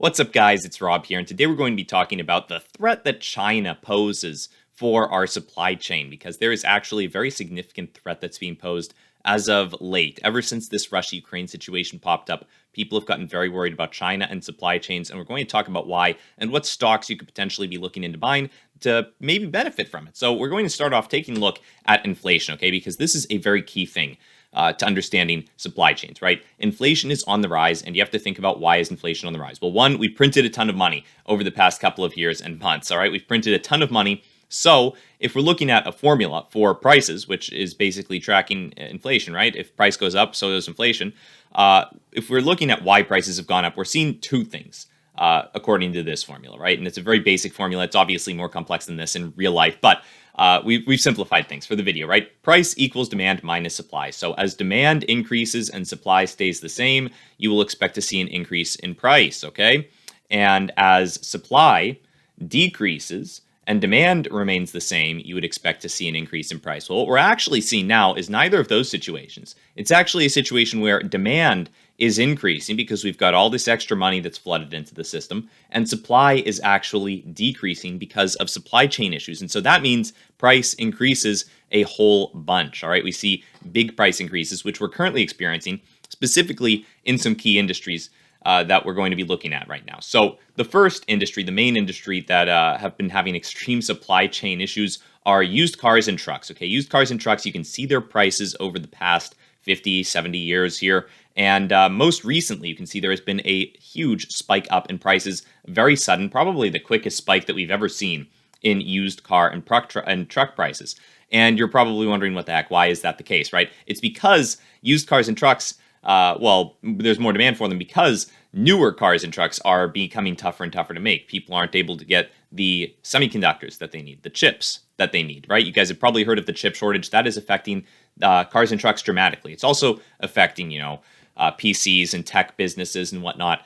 What's up, guys? It's Rob here, and today we're going to be talking about the threat that China poses for our supply chain, because there is actually a very significant threat that's being posed as of late. Ever since this Russia-Ukraine situation popped up, people have gotten very worried about China and supply chains, and we're going to talk about why and what stocks you could potentially be looking into buying to maybe benefit from it. So we're going to start off taking a look at inflation, okay, because this is a very key thing to understanding supply chains, right? Inflation is on the rise, and you have to think about why is inflation on the rise? Well, one, we printed a ton of money over the past couple of years and months, all right? We've printed a ton of money. So if we're looking at a formula for prices, which is basically tracking inflation, right? If price goes up, so does inflation. If we're looking at why prices have gone up, we're seeing two things. According to this formula, right? And it's a very basic formula. It's obviously more complex than this in real life, but we've simplified things for the video, right? Price equals demand minus supply. So as demand increases and supply stays the same, you will expect to see an increase in price, okay? And as supply decreases and demand remains the same, you would expect to see an increase in price. Well, what we're actually seeing now is neither of those situations. It's actually a situation where demand is increasing because we've got all this extra money that's flooded into the system, and supply is actually decreasing because of supply chain issues. And so that means price increases a whole bunch, all right? We see big price increases, which we're currently experiencing, specifically in some key industries that we're going to be looking at right now. So the first industry, the main industry that have been having extreme supply chain issues are used cars and trucks, okay? Used cars and trucks, you can see their prices over the past 50, 70 years here. And most recently, you can see there has been a huge spike up in prices, very sudden, probably the quickest spike that we've ever seen in used car and truck prices. And you're probably wondering what the heck, why is that the case, right? It's because used cars and trucks, there's more demand for them because newer cars and trucks are becoming tougher and tougher to make. People aren't able to get the semiconductors that they need, the chips that they need, right? You guys have probably heard of the chip shortage. That is affecting cars and trucks dramatically. It's also affecting, PCs and tech businesses and whatnot.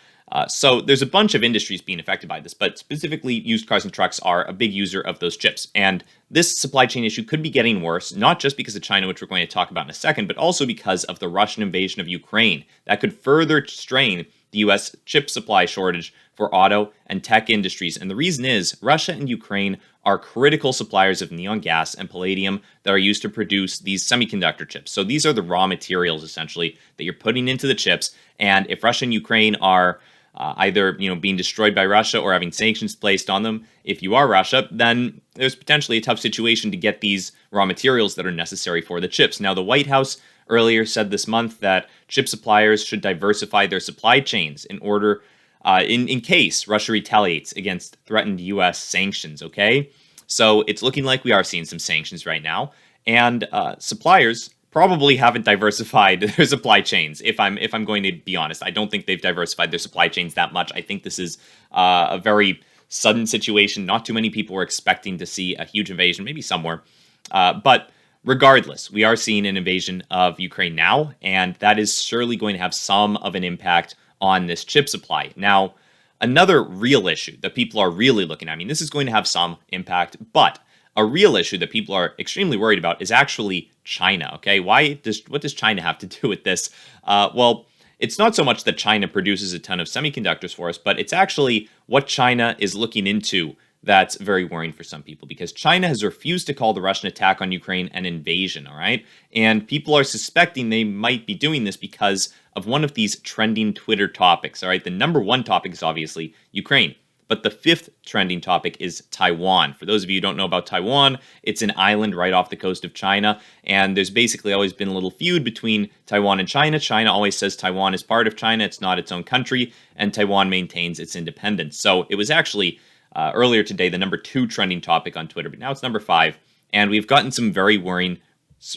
So there's a bunch of industries being affected by this, but specifically used cars and trucks are a big user of those chips. And this supply chain issue could be getting worse, not just because of China, which we're going to talk about in a second, but also because of the Russian invasion of Ukraine. That could further strain the US chip supply shortage for auto and tech industries. And the reason is Russia and Ukraine are critical suppliers of neon gas and palladium that are used to produce these semiconductor chips. So these are the raw materials, essentially, that you're putting into the chips. And if Russia and Ukraine are either being destroyed by Russia or having sanctions placed on them, if you are Russia, then there's potentially a tough situation to get these raw materials that are necessary for the chips. Now, the White House earlier said this month that chip suppliers should diversify their supply chains in order in case Russia retaliates against threatened U.S. sanctions, okay? So it's looking like we are seeing some sanctions right now, and suppliers probably haven't diversified their supply chains. If I'm going to be honest, I don't think they've diversified their supply chains that much. I think this is a very sudden situation. Not too many people were expecting to see a huge invasion, maybe somewhere, but regardless, we are seeing an invasion of Ukraine now, and that is surely going to have some of an impact on this chip supply. Now, another real issue that people are really looking at, I mean, this is going to have some impact, but a real issue that people are extremely worried about is actually China, okay? What does China have to do with this? Well, it's not so much that China produces a ton of semiconductors for us, but it's actually what China is looking into that's very worrying for some people, because China has refused to call the Russian attack on Ukraine an invasion, all right? And people are suspecting they might be doing this because of one of these trending Twitter topics, all right? The number one topic is obviously Ukraine, but the fifth trending topic is Taiwan. For those of you who don't know about Taiwan, it's an island right off the coast of China, and there's basically always been a little feud between Taiwan and China. China always says Taiwan is part of China, it's not its own country, and Taiwan maintains its independence. So it was actually earlier today the number 2 trending topic on Twitter, but now it's number 5, and we've gotten some very worrying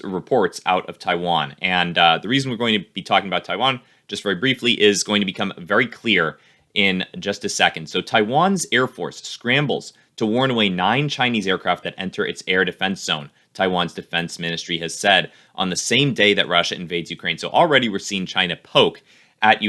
reports out of Taiwan. And the reason we're going to be talking about Taiwan, just very briefly, is going to become very clear in just a second. So Taiwan's Air Force scrambles to warn away 9 Chinese aircraft that enter its air defense zone, Taiwan's defense ministry has said, on the same day that Russia invades Ukraine. So already we're seeing China poke at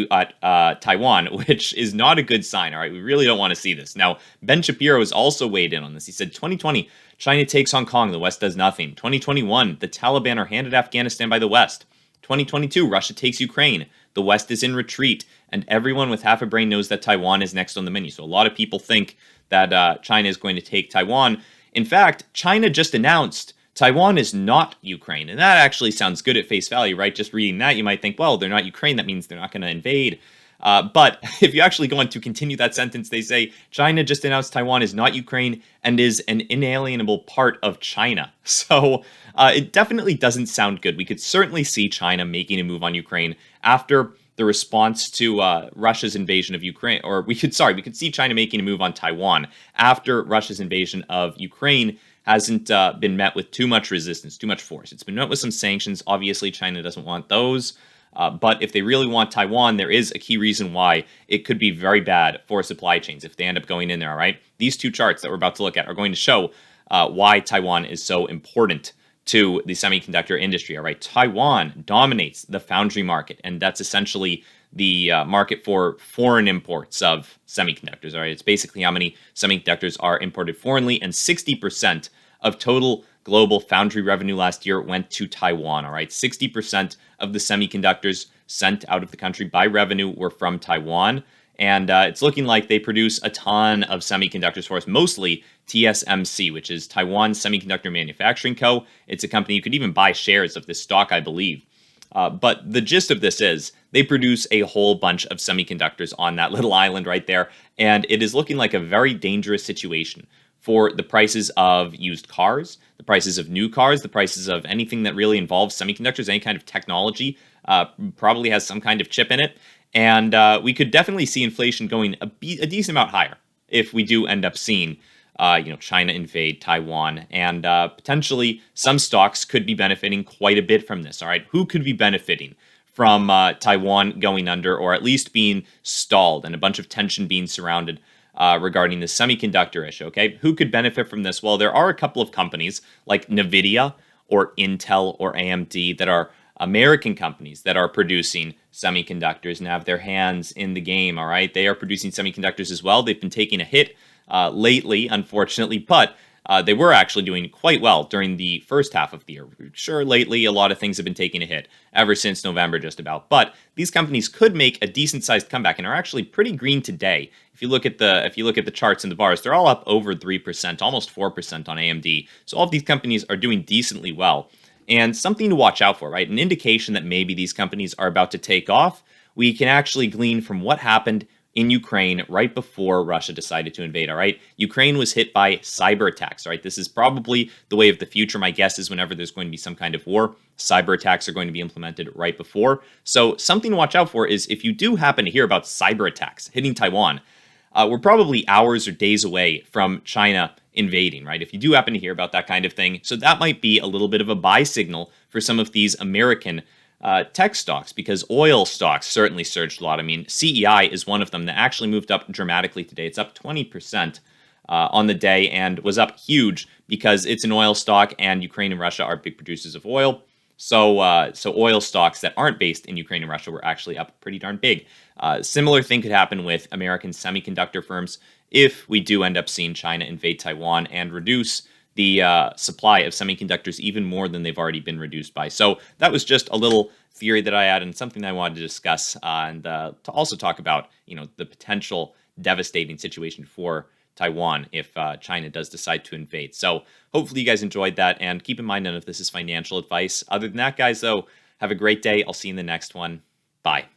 Taiwan, which is not a good sign, all right? We really don't want to see this. Now, Ben Shapiro has also weighed in on this. He said, 2020, China takes Hong Kong, the West does nothing. 2021, the Taliban are handed Afghanistan by the West. 2022, Russia takes Ukraine, the West is in retreat. and everyone with half a brain knows that Taiwan is next on the menu. So a lot of people think that China is going to take Taiwan. In fact, China just announced Taiwan is not Ukraine. And that actually sounds good at face value, right? Just reading that, you might think, well, they're not Ukraine. That means they're not going to invade. But if you actually go on to continue that sentence, they say China just announced Taiwan is not Ukraine and is an inalienable part of China. So it definitely doesn't sound good. We could certainly see China making a move on Ukraine after the response to Russia's invasion of Ukraine, or we could see China making a move on Taiwan after Russia's invasion of Ukraine hasn't been met with too much resistance, too much force. It's been met with some sanctions. Obviously, China doesn't want those. But if they really want Taiwan, there is a key reason why it could be very bad for supply chains if they end up going in there, all right? These two charts that we're about to look at are going to show why Taiwan is so important to the semiconductor industry, all right? Taiwan dominates the foundry market, and that's essentially the market for foreign imports of semiconductors, all right? It's basically how many semiconductors are imported foreignly, and 60% of total global foundry revenue last year went to Taiwan, all right? 60% of the semiconductors sent out of the country by revenue were from Taiwan. And it's looking like they produce a ton of semiconductors for us, mostly TSMC, which is Taiwan Semiconductor Manufacturing Co. It's a company, you could even buy shares of this stock, I believe. But the gist of this is they produce a whole bunch of semiconductors on that little island right there. And it is looking like a very dangerous situation for the prices of used cars, the prices of new cars, the prices of anything that really involves semiconductors, any kind of technology, probably has some kind of chip in it. And we could definitely see inflation going a decent amount higher if we do end up seeing China invade Taiwan. And potentially some stocks could be benefiting quite a bit from this. All right, who could be benefiting from Taiwan going under, or at least being stalled and a bunch of tension being surrounded regarding the semiconductor issue, okay? Who could benefit from this? Well, there are a couple of companies like nvda or Intel or AMD that are American companies that are producing semiconductors and have their hands in the game, all right? They are producing semiconductors as well. They've been taking a hit lately, unfortunately, but they were actually doing quite well during the first half of the year. Sure, lately, a lot of things have been taking a hit ever since November just about, but these companies could make a decent-sized comeback and are actually pretty green today. If you look at the charts and the bars, they're all up over 3%, almost 4% on AMD. So all of these companies are doing decently well. And something to watch out for, right? An indication that maybe these companies are about to take off, we can actually glean from what happened in Ukraine right before Russia decided to invade, all right? Ukraine was hit by cyber attacks, all right? This is probably the way of the future. My guess is whenever there's going to be some kind of war, cyber attacks are going to be implemented right before. So something to watch out for is if you do happen to hear about cyber attacks hitting Taiwan, we're probably hours or days away from China invading, right? If you do happen to hear about that kind of thing. So that might be a little bit of a buy signal for some of these American tech stocks, because oil stocks certainly surged a lot. I mean, CEI is one of them that actually moved up dramatically today. It's up 20% on the day and was up huge because it's an oil stock and Ukraine and Russia are big producers of oil. So oil stocks that aren't based in Ukraine and Russia were actually up pretty darn big. Similar thing could happen with American semiconductor firms if we do end up seeing China invade Taiwan and reduce the supply of semiconductors even more than they've already been reduced by. So that was just a little theory that I had and something I wanted to discuss and to also talk about, the potential devastating situation for Taiwan if China does decide to invade. So hopefully you guys enjoyed that, and keep in mind none of this is financial advice. Other than that, guys, though, have a great day. I'll see you in the next one. Bye.